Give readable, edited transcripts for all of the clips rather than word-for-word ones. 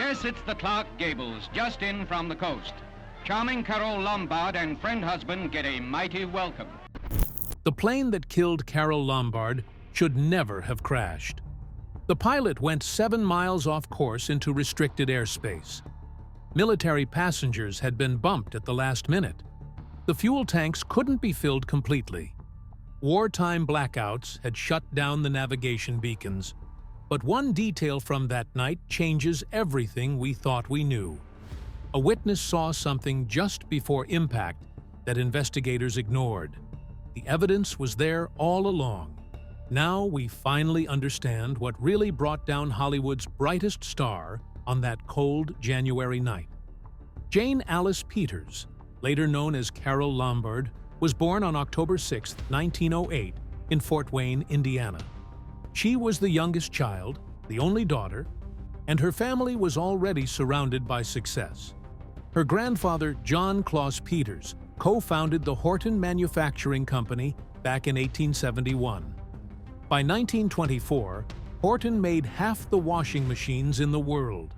There sits the Clark Gables, just in from the coast. Charming Carole Lombard and friend husband get a mighty welcome. The plane that killed Carole Lombard should never have crashed. The pilot went 7 miles off course into restricted airspace. Military passengers had been bumped at the last minute. The fuel tanks couldn't be filled completely. Wartime blackouts had shut down the navigation beacons. But one detail from that night changes everything we thought we knew. A witness saw something just before impact that investigators ignored. The evidence was there all along. Now we finally understand what really brought down Hollywood's brightest star on that cold January night. Jane Alice Peters, later known as Carole Lombard, was born on October 6, 1908, in Fort Wayne, Indiana. She was the youngest child, the only daughter, and her family was already surrounded by success. Her grandfather, John Claus Peters, co-founded the Horton Manufacturing Company back in 1871. By 1924, Horton made half the washing machines in the world.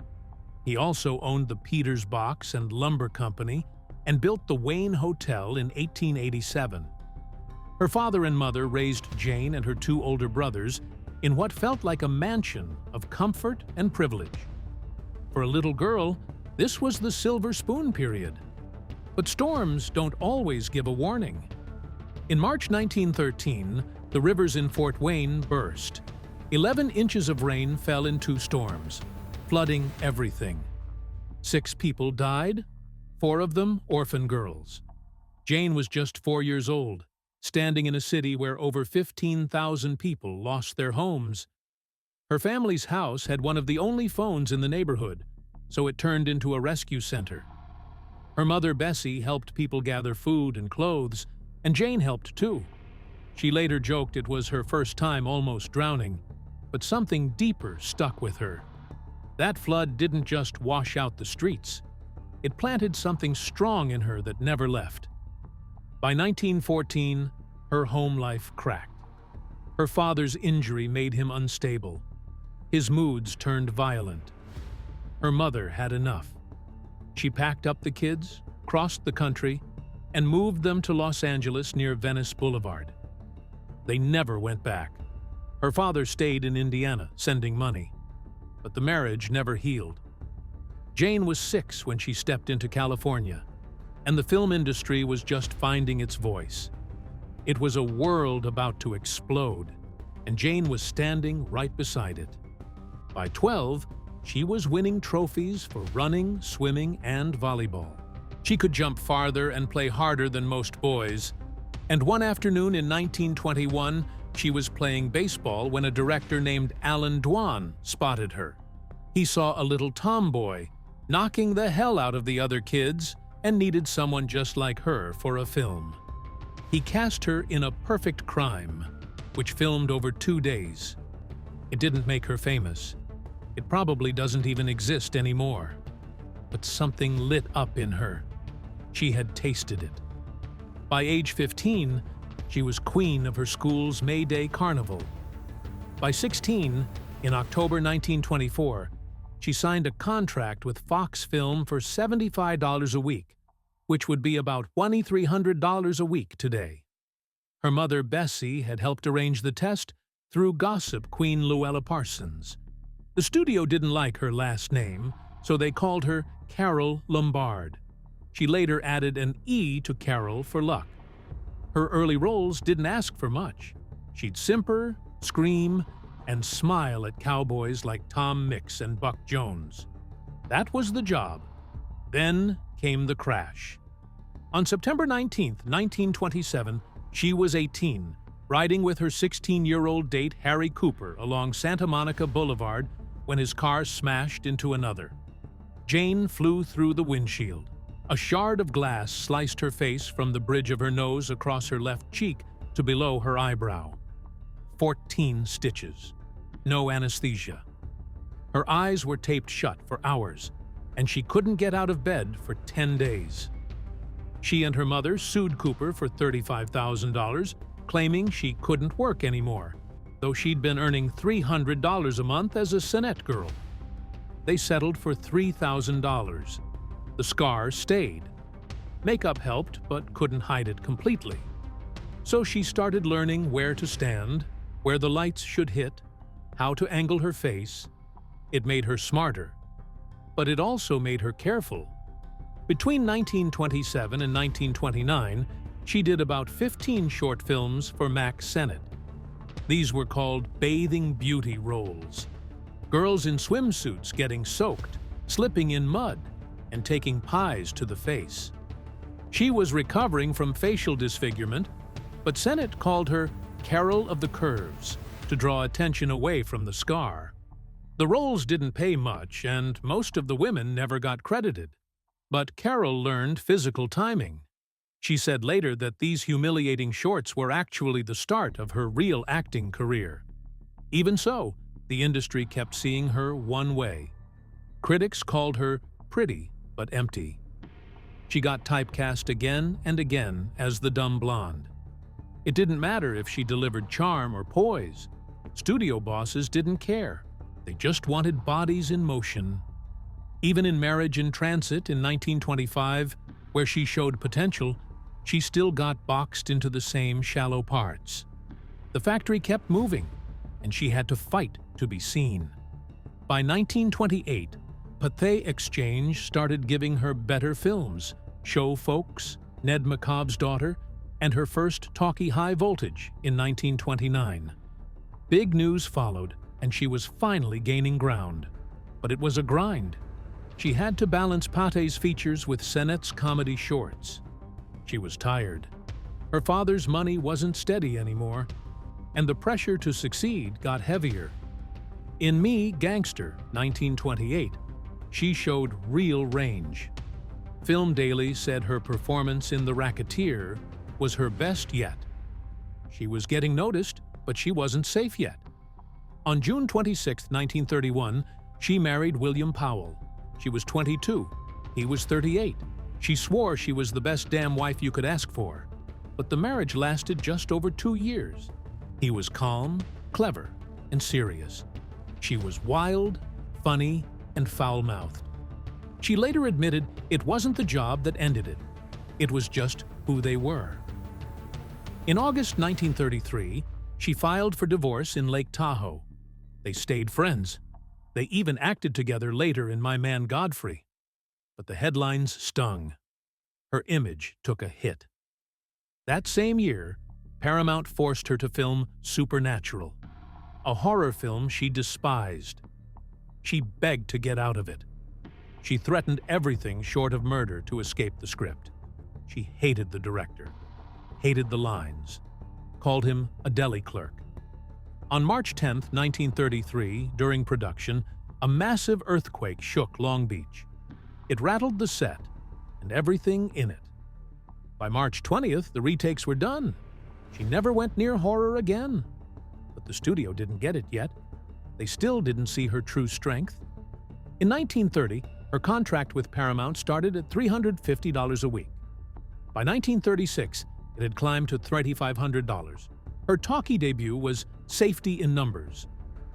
He also owned the Peters Box and Lumber Company and built the Wayne Hotel in 1887. Her father and mother raised Jane and her 2 older brothers in what felt like a mansion of comfort and privilege. For a little girl, this was the silver spoon period. But storms don't always give a warning. In March 1913, the rivers in Fort Wayne burst. 11 inches of rain fell in 2 storms, flooding everything. 6 people died, 4 of them orphan girls. Jane was just 4 years old, standing in a city where over 15,000 people lost their homes. Her family's house had one of the only phones in the neighborhood, so it turned into a rescue center. Her mother, Bessie, helped people gather food and clothes, and Jane helped too. She later joked it was her first time almost drowning, but something deeper stuck with her. That flood didn't just wash out the streets. It planted something strong in her that never left. By 1914, her home life cracked. Her father's injury made him unstable. His moods turned violent. Her mother had enough. She packed up the kids, crossed the country, and moved them to Los Angeles near Venice Boulevard. They never went back. Her father stayed in Indiana, sending money. But the marriage never healed. Jane was 6 when she stepped into California, and the film industry was just finding its voice. It was a world about to explode, and Jane was standing right beside it. By 12, she was winning trophies for running, swimming, and volleyball. She could jump farther and play harder than most boys, and one afternoon in 1921, she was playing baseball when a director named Alan Dwan spotted her. He saw a little tomboy knocking the hell out of the other kids and needed someone just like her for a film. He cast her in A Perfect Crime, which filmed over 2 days. It didn't make her famous. It probably doesn't even exist anymore. But something lit up in her. She had tasted it. By age 15, she was queen of her school's May Day Carnival. By 16, in October 1924, she signed a contract with Fox Film for $75 a week, which would be about $2,300 a week today. Her mother, Bessie, had helped arrange the test through gossip queen Luella Parsons. The studio didn't like her last name, so they called her Carole Lombard. She later added an E to Carole for luck. Her early roles didn't ask for much. She'd simper, scream, and smile at cowboys like Tom Mix and Buck Jones. That was the job. Then came the crash. On September 19, 1927, she was 18, riding with her 16-year-old date Harry Cooper along Santa Monica Boulevard when his car smashed into another. Jane flew through the windshield. A shard of glass sliced her face from the bridge of her nose across her left cheek to below her eyebrow. 14 stitches. No anesthesia. Her eyes were taped shut for hours, and she couldn't get out of bed for 10 days. She and her mother sued Cooper for $35,000, claiming she couldn't work anymore, though she'd been earning $300 a month as a Sonette girl. they settled for $3,000. The scar stayed. Makeup helped, but couldn't hide it completely. So she started learning where to stand, where the lights should hit, how to angle her face. It made her smarter, but it also made her careful. Between 1927 and 1929, she did about 15 short films for Mack Sennett. These were called bathing beauty roles. Girls in swimsuits getting soaked, slipping in mud, and taking pies to the face. She was recovering from facial disfigurement, but Sennett called her Carole of the Curves to draw attention away from the scar. The roles didn't pay much, and most of the women never got credited. But Carole learned physical timing. She said later that these humiliating shorts were actually the start of her real acting career. Even so, the industry kept seeing her one way. Critics called her pretty but empty. She got typecast again and again as the dumb blonde. It didn't matter if she delivered charm or poise. Studio bosses didn't care. They just wanted bodies in motion. Even in Marriage in Transit in 1925, where she showed potential, she still got boxed into the same shallow parts. The factory kept moving, and she had to fight to be seen. By 1928, Pathé Exchange started giving her better films, Show Folks, Ned McCobb's Daughter, and her first talkie High Voltage in 1929. Big news followed, and she was finally gaining ground. But it was a grind. She had to balance Pathé's features with Sennett's comedy shorts. She was tired. Her father's money wasn't steady anymore, and the pressure to succeed got heavier. In Me, Gangster, 1928, she showed real range. Film Daily said her performance in The Racketeer was her best yet. She was getting noticed, but she wasn't safe yet. On June 26, 1931, she married William Powell. She was 22. He was 38. She swore she was the best damn wife you could ask for. But the marriage lasted just over 2 years. He was calm, clever, and serious. She was wild, funny, and foul-mouthed. She later admitted it wasn't the job that ended it. It was just who they were. In August 1933, she filed for divorce in Lake Tahoe. They stayed friends. They even acted together later in My Man Godfrey. But the headlines stung. Her image took a hit. That same year, Paramount forced her to film Supernatural, a horror film she despised. She begged to get out of it. She threatened everything short of murder to escape the script. She hated the director, hated the lines, called him a deli clerk. On March 10, 1933, during production, a massive earthquake shook Long Beach. It rattled the set and everything in it. By March 20th, the retakes were done. She never went near horror again. But the studio didn't get it yet. They still didn't see her true strength. In 1930, her contract with Paramount started at $350 a week. By 1936, it had climbed to $3,500. Her talkie debut was Safety in Numbers.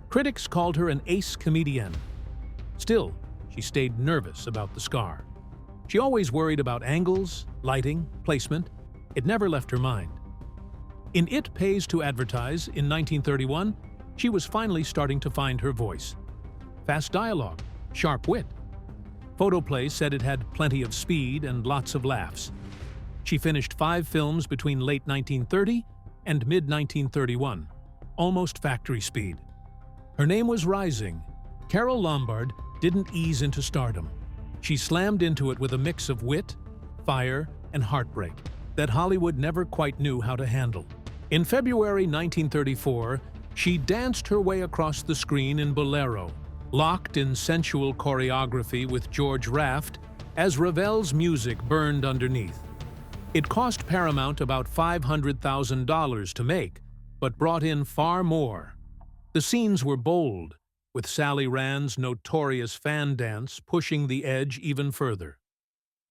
Critics called her an ace comedienne. Still, she stayed nervous about the scar. She always worried about angles, lighting, placement. It never left her mind. In It Pays to Advertise in 1931, she was finally starting to find her voice. Fast dialogue, sharp wit. Photoplay said it had plenty of speed and lots of laughs. She finished 5 films between late 1930 and mid-1931, almost factory speed. Her name was rising. Carole Lombard didn't ease into stardom. She slammed into it with a mix of wit, fire, and heartbreak that Hollywood never quite knew how to handle. In February 1934, she danced her way across the screen in Bolero, locked in sensual choreography with George Raft as Ravel's music burned underneath. It cost Paramount about $500,000 to make, but brought in far more. The scenes were bold, with Sally Rand's notorious fan dance pushing the edge even further.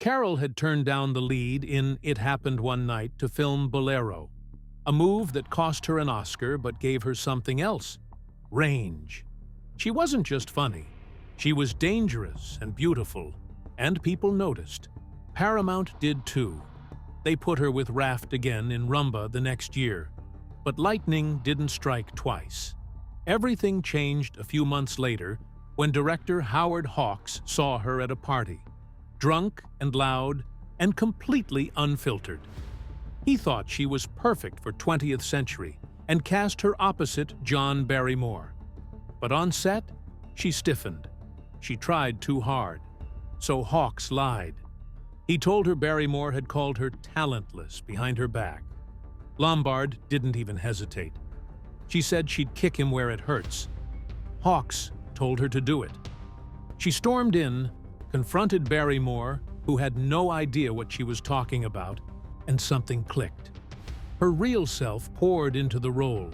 Carole had turned down the lead in It Happened One Night to film Bolero, a move that cost her an Oscar but gave her something else: range. She wasn't just funny. She was dangerous and beautiful, and people noticed. Paramount did too. They put her with Raft again in Rumba the next year, but lightning didn't strike twice. Everything changed a few months later when director Howard Hawks saw her at a party, drunk and loud and completely unfiltered. He thought she was perfect for 20th century and cast her opposite John Barrymore. But on set, she stiffened. She tried too hard. So Hawks lied. He told her Barrymore had called her talentless behind her back. Lombard didn't even hesitate. She said she'd kick him where it hurts. Hawks told her to do it. She stormed in, confronted Barrymore, who had no idea what she was talking about, and something clicked. Her real self poured into the role.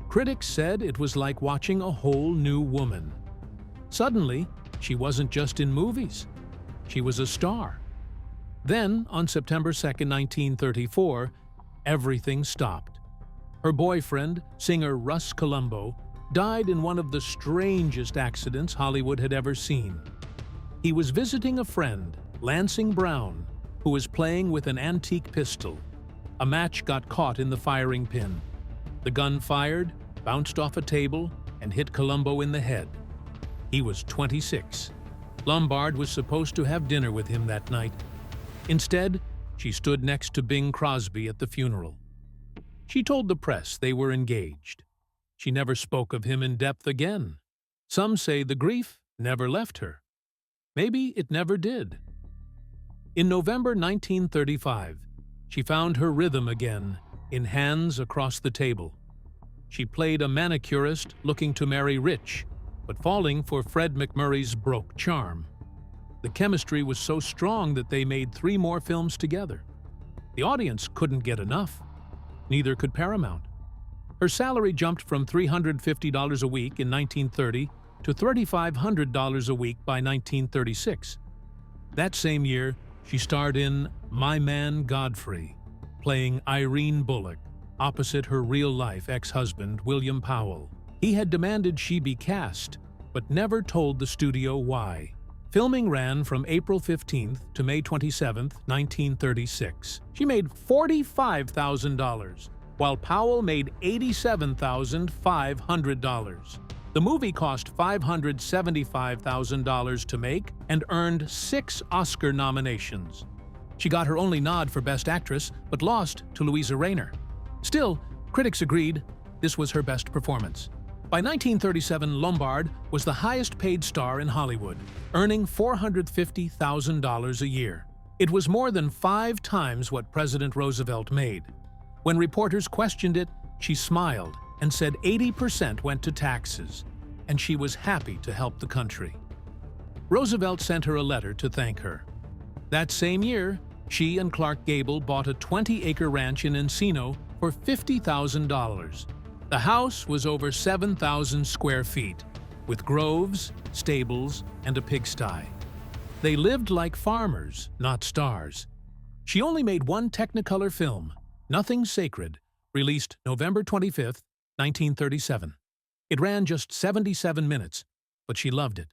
Critics said it was like watching a whole new woman. Suddenly, she wasn't just in movies. She was a star. Then, on September 2, 1934, everything stopped. Her boyfriend, singer Russ Columbo, died in one of the strangest accidents Hollywood had ever seen. He was visiting a friend, Lansing Brown, who was playing with an antique pistol. A match got caught in the firing pin. The gun fired, bounced off a table, and hit Columbo in the head. He was 26. Lombard was supposed to have dinner with him that night. Instead, she stood next to Bing Crosby at the funeral. She told the press they were engaged. She never spoke of him in depth again. Some say the grief never left her. Maybe it never did. In November 1935, she found her rhythm again in Hands Across the Table. She played a manicurist looking to marry rich, but falling for Fred MacMurray's broke charm. The chemistry was so strong that they made 3 more films together. The audience couldn't get enough. Neither could Paramount. Her salary jumped from $350 a week in 1930 to $3,500 a week by 1936. That same year, she starred in My Man Godfrey, playing Irene Bullock, opposite her real-life ex-husband, William Powell. He had demanded she be cast, but never told the studio why. Filming ran from April 15th to May 27th, 1936. She made $45,000, while Powell made $87,500. The movie cost $575,000 to make and earned 6 Oscar nominations. She got her only nod for Best Actress, but lost to Louisa Rayner. Still, critics agreed this was her best performance. By 1937, Lombard was the highest-paid star in Hollywood, earning $450,000 a year. It was more than 5 times what President Roosevelt made. When reporters questioned it, she smiled and said 80% went to taxes, and she was happy to help the country. Roosevelt sent her a letter to thank her. That same year, she and Clark Gable bought a 20-acre ranch in Encino for $50,000. The house was over 7,000 square feet, with groves, stables, and a pigsty. They lived like farmers, not stars. She only made 1 Technicolor film, Nothing Sacred, released November 25, 1937. It ran just 77 minutes, but she loved it.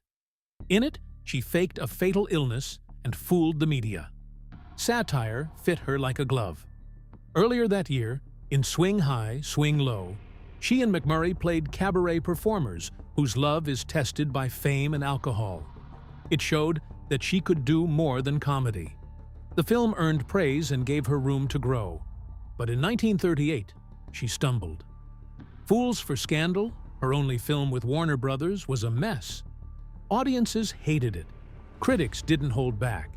In it, she faked a fatal illness and fooled the media. Satire fit her like a glove. Earlier that year, in Swing High, Swing Low, she and MacMurray played cabaret performers whose love is tested by fame and alcohol. It showed that she could do more than comedy. The film earned praise and gave her room to grow. But in 1938, she stumbled. Fools for Scandal, her only film with Warner Brothers, was a mess. Audiences hated it. Critics didn't hold back.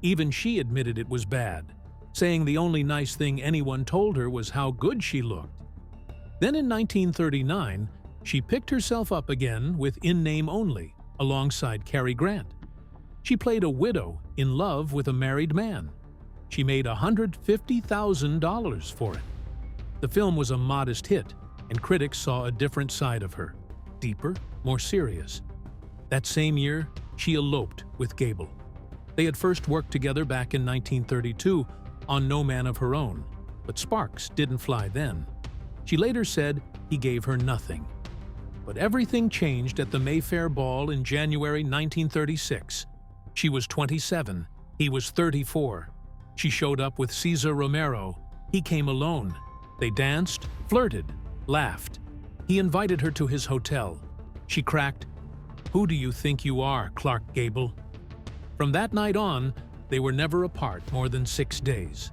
Even she admitted it was bad, saying the only nice thing anyone told her was how good she looked. Then in 1939, she picked herself up again with In Name Only, alongside Cary Grant. She played a widow in love with a married man. She made $150,000 for it. The film was a modest hit, and critics saw a different side of her, deeper, more serious. That same year, she eloped with Gable. They had first worked together back in 1932 on No Man of Her Own, but sparks didn't fly then. She later said he gave her nothing. But everything changed at the Mayfair Ball in January 1936. She was 27, he was 34. She showed up with Cesar Romero. He came alone. They danced, flirted, laughed. He invited her to his hotel. She cracked, "Who do you think you are, Clark Gable?" From that night on, they were never apart more than 6 days.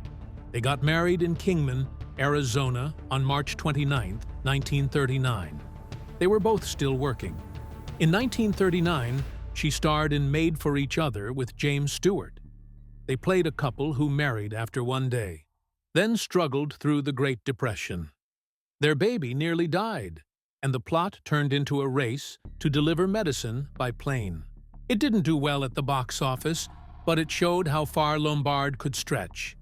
They got married in Kingman, Arizona on March 29, 1939. They were both still working. In 1939, she starred in Made for Each Other with James Stewart. They played a couple who married after one day, then struggled through the Great Depression. Their baby nearly died, and the plot turned into a race to deliver medicine by plane. It didn't do well at the box office, but it showed how far Lombard could stretch.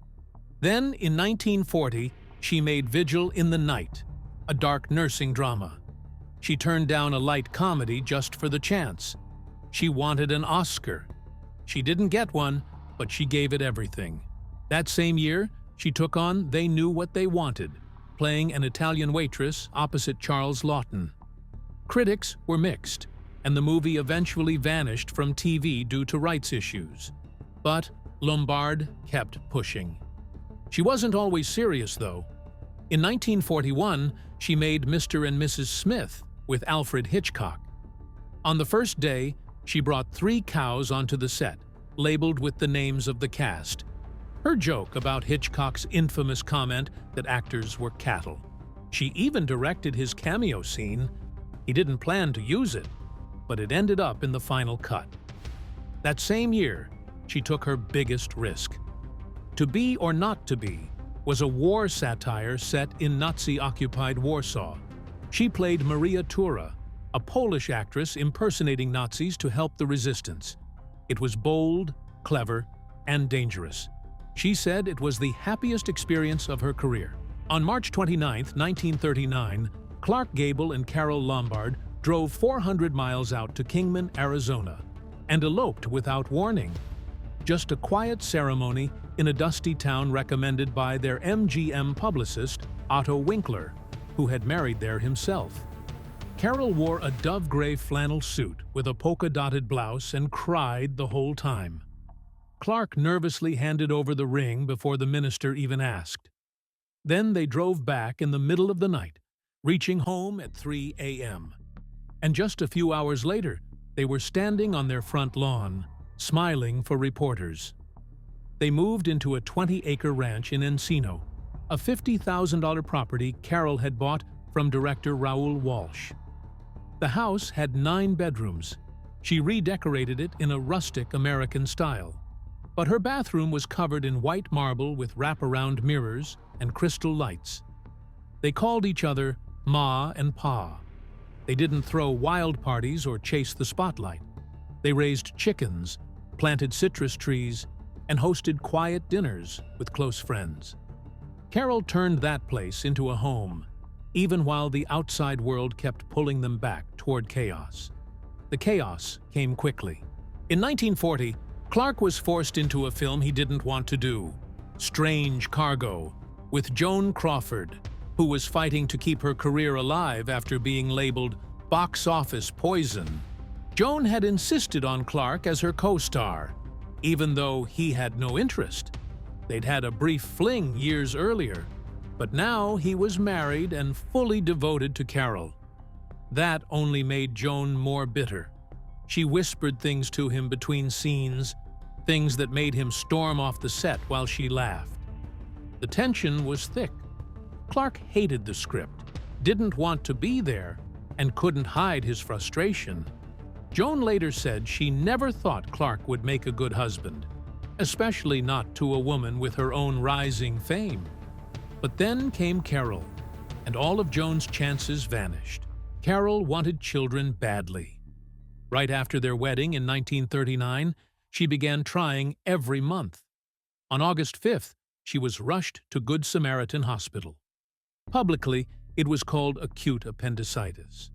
Then, in 1940, she made Vigil in the Night, a dark nursing drama. She turned down a light comedy just for the chance. She wanted an Oscar. She didn't get one, but she gave it everything. That same year, she took on They Knew What They Wanted, playing an Italian waitress opposite Charles Laughton. Critics were mixed, and the movie eventually vanished from TV due to rights issues. But Lombard kept pushing. She wasn't always serious, though. In 1941, she made Mr. and Mrs. Smith with Alfred Hitchcock. On the first day, she brought 3 cows onto the set, labeled with the names of the cast. Her joke about Hitchcock's infamous comment that actors were cattle. She even directed his cameo scene. He didn't plan to use it, but it ended up in the final cut. That same year, she took her biggest risk. To Be or Not to Be was a war satire set in Nazi-occupied Warsaw. She played Maria Tura, a Polish actress impersonating Nazis to help the resistance. It was bold, clever, and dangerous. She said it was the happiest experience of her career. On March 29, 1939, Clark Gable and Carole Lombard drove 400 miles out to Kingman, Arizona, and eloped without warning. Just a quiet ceremony in a dusty town recommended by their MGM publicist, Otto Winkler, who had married there himself. Carole wore a dove-gray flannel suit with a polka-dotted blouse and cried the whole time. Clark nervously handed over the ring before the minister even asked. Then they drove back in the middle of the night, reaching home at 3 a.m. And just a few hours later, they were standing on their front lawn, smiling for reporters. They moved into a 20-acre ranch in Encino, a $50,000 property Carole had bought from director Raoul Walsh. The house had 9 bedrooms. She redecorated it in a rustic American style. But her bathroom was covered in white marble with wraparound mirrors and crystal lights. They called each other Ma and Pa. They didn't throw wild parties or chase the spotlight. They raised chickens, planted citrus trees, and hosted quiet dinners with close friends. Carole turned that place into a home, even while the outside world kept pulling them back toward chaos. The chaos came quickly. In 1940, Clark was forced into a film he didn't want to do, Strange Cargo, with Joan Crawford, who was fighting to keep her career alive after being labeled box office poison. Joan had insisted on Clark as her co-star, even though he had no interest. They'd had a brief fling years earlier, but now he was married and fully devoted to Carole. That only made Joan more bitter. She whispered things to him between scenes, things that made him storm off the set while she laughed. The tension was thick. Clark hated the script, didn't want to be there, and couldn't hide his frustration. Joan later said she never thought Clark would make a good husband, especially not to a woman with her own rising fame. But then came Carole, and all of Joan's chances vanished. Carole wanted children badly. Right after their wedding in 1939, she began trying every month. On August 5th, she was rushed to Good Samaritan Hospital. Publicly, it was called acute appendicitis.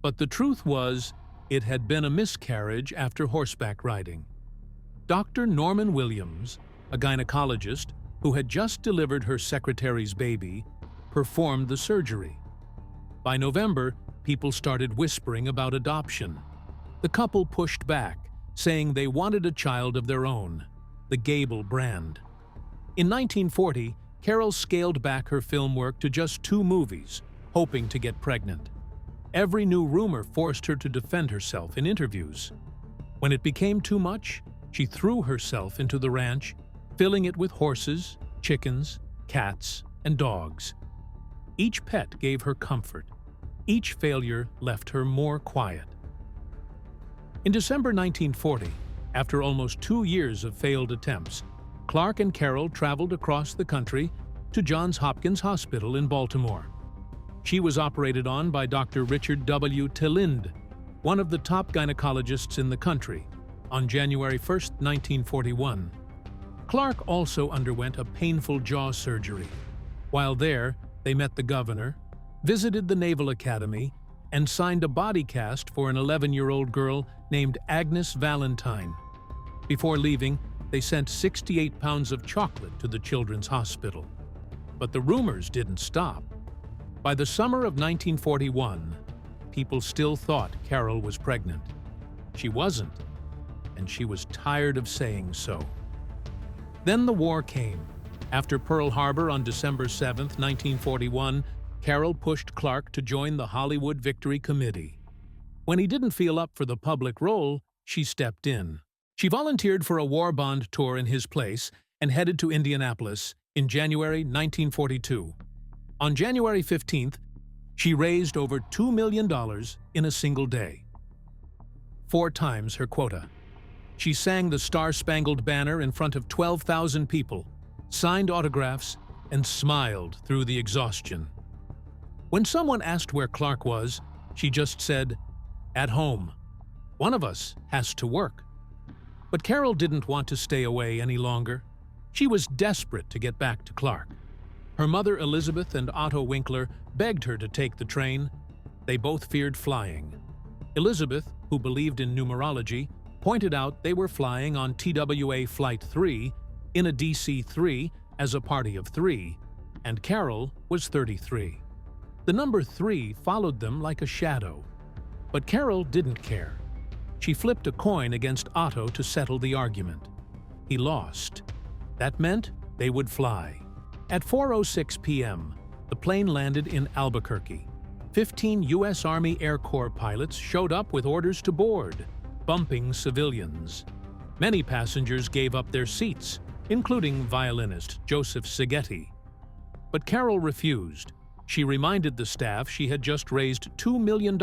But the truth was, it had been a miscarriage after horseback riding. Dr. Norman Williams, a gynecologist who had just delivered her secretary's baby, performed the surgery. By November, people started whispering about adoption. The couple pushed back, saying they wanted a child of their own, the Gable brand. In 1940, Carole scaled back her film work to just 2 movies, hoping to get pregnant. Every new rumor forced her to defend herself in interviews. When it became too much, she threw herself into the ranch, filling it with horses, chickens, cats, and dogs. Each pet gave her comfort. Each failure left her more quiet. In December 1940, after almost 2 years of failed attempts, Clark and Carole traveled across the country to Johns Hopkins Hospital in Baltimore. She was operated on by Dr. Richard W. Tillind, one of the top gynecologists in the country, on January 1, 1941. Clark also underwent a painful jaw surgery. While there, they met the governor, visited the Naval Academy, and signed a body cast for an 11-year-old girl named Agnes Valentine. Before leaving, they sent 68 pounds of chocolate to the Children's Hospital. But the rumors didn't stop. By the summer of 1941, people still thought Carole was pregnant. She wasn't, and she was tired of saying so. Then the war came. After Pearl Harbor on December 7, 1941, Carole pushed Clark to join the Hollywood Victory Committee. When he didn't feel up for the public role, she stepped in. She volunteered for a war bond tour in his place and headed to Indianapolis in January 1942. On January 15th, she raised over $2 million in a single day, 4 times her quota. She sang the Star-Spangled Banner in front of 12,000 people, signed autographs, and smiled through the exhaustion. When someone asked where Clark was, she just said, "At home. One of us has to work." But Carole didn't want to stay away any longer. She was desperate to get back to Clark. Her mother Elizabeth and Otto Winkler begged her to take the train. They both feared flying. Elizabeth, who believed in numerology, pointed out they were flying on TWA Flight 3 in a DC-3 as a party of 3, and Carole was 33. The number 3 followed them like a shadow. But Carole didn't care. She flipped a coin against Otto to settle the argument. He lost. That meant they would fly. At 4:06 p.m., the plane landed in Albuquerque. 15 U.S. Army Air Corps pilots showed up with orders to board, bumping civilians. Many passengers gave up their seats, including violinist Joseph Szigeti. But Carole refused. She reminded the staff she had just raised $2 million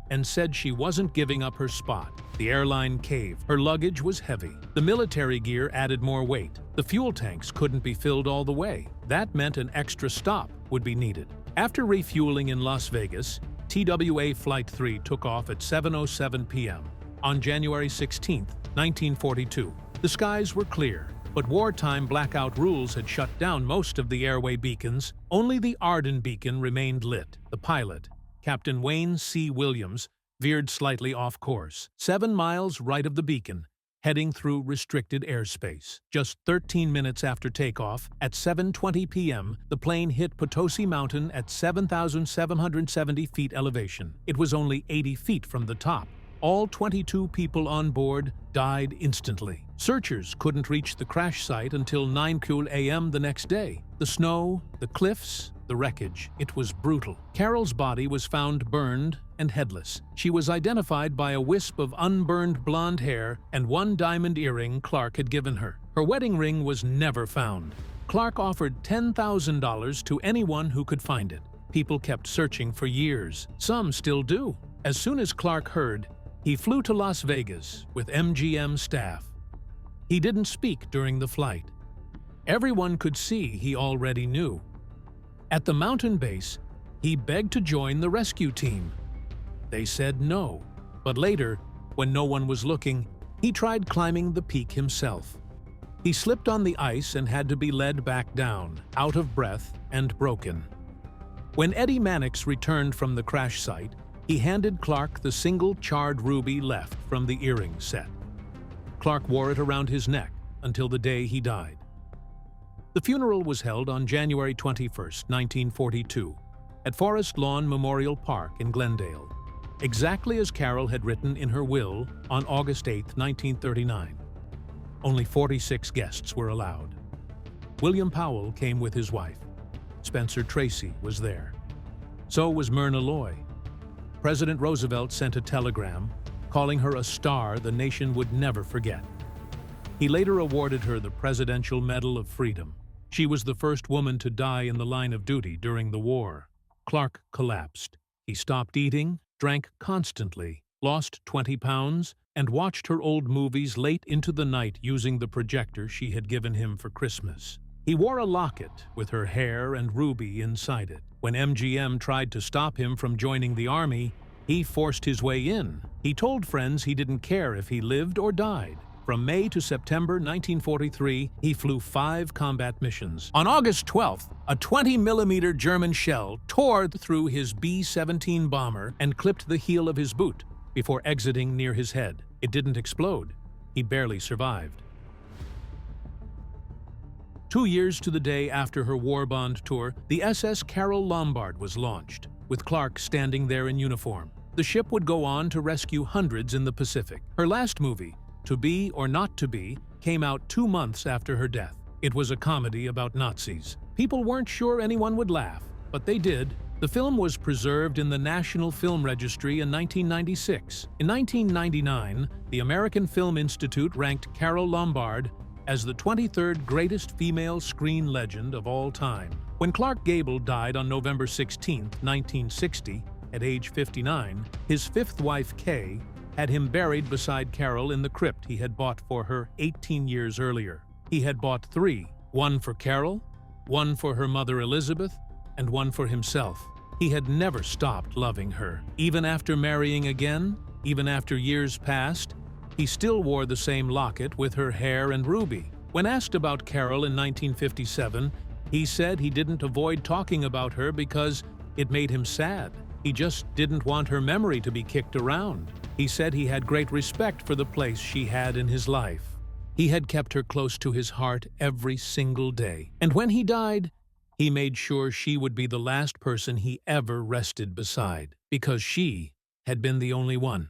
and said she wasn't giving up her spot. The airline caved. Her luggage was heavy. The military gear added more weight. The fuel tanks couldn't be filled all the way. That meant an extra stop would be needed. After refueling in Las Vegas, TWA Flight 3 took off at 7:07 p.m. on January 16, 1942. The skies were clear, but wartime blackout rules had shut down most of the airway beacons. Only the Arden beacon remained lit. The pilot, Captain Wayne C. Williams, veered slightly off course, 7 miles right of the beacon, heading through restricted airspace. Just 13 minutes after takeoff, at 7:20 p.m., the plane hit Potosi Mountain at 7,770 feet elevation. It was only 80 feet from the top. All 22 people on board died instantly. Searchers couldn't reach the crash site until 9 a.m. the next day. The snow, the cliffs, the wreckage. It was brutal. Carole's body was found burned and headless. She was identified by a wisp of unburned blonde hair and 1 diamond earring Clark had given her. Her wedding ring was never found. Clark offered $10,000 to anyone who could find it. People kept searching for years. Some still do. As soon as Clark heard, he flew to Las Vegas with MGM staff. He didn't speak during the flight. Everyone could see he already knew. At the mountain base, he begged to join the rescue team. They said no, but later, when no one was looking, he tried climbing the peak himself. He slipped on the ice and had to be led back down, out of breath and broken. When Eddie Mannix returned from the crash site, he handed Clark the single charred ruby left from the earring set. Clark wore it around his neck until the day he died. The funeral was held on January 21, 1942. at Forest Lawn Memorial Park in Glendale, exactly as Carole had written in her will on August 8, 1939. Only 46 guests were allowed. William Powell came with his wife. Spencer Tracy was there. So was Myrna Loy. President Roosevelt sent a telegram calling her a star the nation would never forget. He later awarded her the Presidential Medal of Freedom. She was the first woman to die in the line of duty during the war. Clark collapsed. He stopped eating, drank constantly, lost 20 pounds, and watched her old movies late into the night using the projector she had given him for Christmas. He wore a locket with her hair and ruby inside it. When MGM tried to stop him from joining the Army, he forced his way in. He told friends he didn't care if he lived or died. From May to September 1943, he flew 5 combat missions. On August 12th, a 20mm German shell tore through his B-17 bomber and clipped the heel of his boot before exiting near his head. It didn't explode. He barely survived. 2 years to the day after her war bond tour, the SS Carole Lombard was launched, with Clark standing there in uniform. The ship would go on to rescue hundreds in the Pacific. Her last movie, To Be or Not to Be, came out 2 months after her death. It was a comedy about Nazis. People weren't sure anyone would laugh, but they did. The film was preserved in the National Film Registry in 1996. In 1999, the American Film Institute ranked Carole Lombard as the 23rd greatest female screen legend of all time. When Clark Gable died on November 16, 1960, at age 59, his 5th wife, Kay, had him buried beside Carole in the crypt he had bought for her 18 years earlier. He had bought 3, one for Carole, one for her mother Elizabeth, and one for himself. He had never stopped loving her. Even after marrying again, even after years passed, he still wore the same locket with her hair and ruby. When asked about Carole in 1957, he said he didn't avoid talking about her because it made him sad. He just didn't want her memory to be kicked around. He said he had great respect for the place she had in his life. He had kept her close to his heart every single day. And when he died, he made sure she would be the last person he ever rested beside, because she had been the only one.